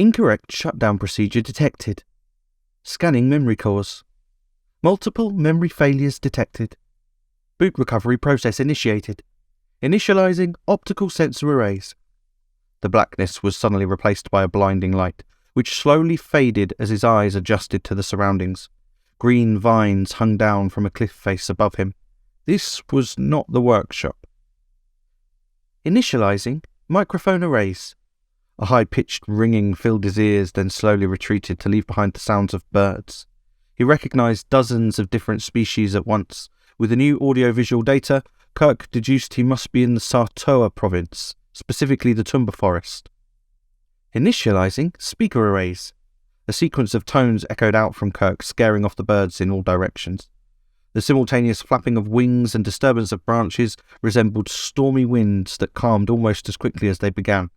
Incorrect shutdown procedure detected. Scanning memory cores. Multiple memory failures detected. Boot recovery process initiated. Initializing optical sensor arrays. The blackness was suddenly replaced by a blinding light, which slowly faded as his eyes adjusted to the surroundings. Green vines hung down from a cliff face above him. This was not the workshop. Initializing microphone arrays. A high-pitched ringing filled his ears, then slowly retreated to leave behind the sounds of birds. He recognized dozens of different species at once. With the new audio-visual data, Kirk deduced he must be in the Sartoa province, specifically the Tumba forest. Initializing speaker arrays. A sequence of tones echoed out from Kirk, scaring off the birds in all directions. The simultaneous flapping of wings and disturbance of branches resembled stormy winds that calmed almost as quickly as they began.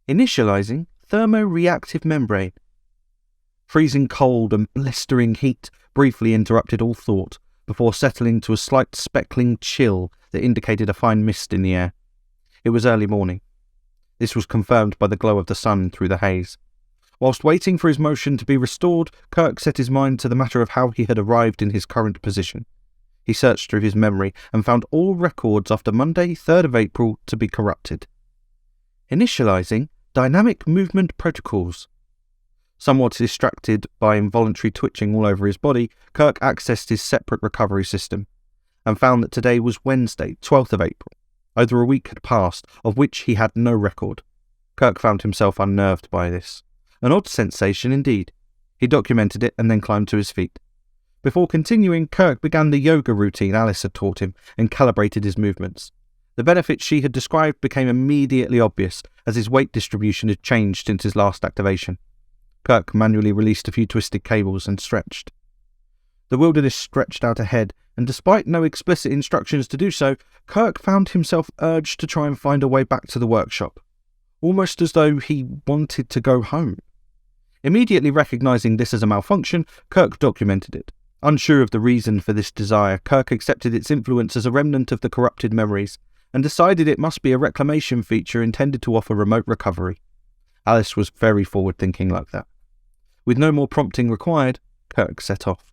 Initializing thermoreactive membrane. Freezing cold and blistering heat briefly interrupted all thought, before settling to a slight speckling chill that indicated a fine mist in the air. It was early morning. This was confirmed by the glow of the sun through the haze. Whilst waiting for his motion to be restored, Kirk set his mind to the matter of how he had arrived in his current position. He searched through his memory and found all records after Monday, 3rd of April, to be corrupted. Initializing dynamic movement protocols. Somewhat distracted by involuntary twitching all over his body, Kirk accessed his separate recovery system and found that today was Wednesday, 12th of April. Over a week had passed, of which he had no record. Kirk found himself unnerved by this. An odd sensation indeed. He documented it and then climbed to his feet. Before continuing, Kirk began the yoga routine Alice had taught him and calibrated his movements. The benefits she had described became immediately obvious as his weight distribution had changed since his last activation. Kirk manually released a few twisted cables and stretched. The wilderness stretched out ahead, and despite no explicit instructions to do so, Kirk found himself urged to try and find a way back to the workshop, almost as though he wanted to go home. Immediately recognizing this as a malfunction, Kirk documented it. Unsure of the reason for this desire, Kirk accepted its influence as a remnant of the corrupted memories, and decided it must be a reclamation feature intended to offer remote recovery. Alice was very forward-thinking like that. With no more prompting required, Kirk set off.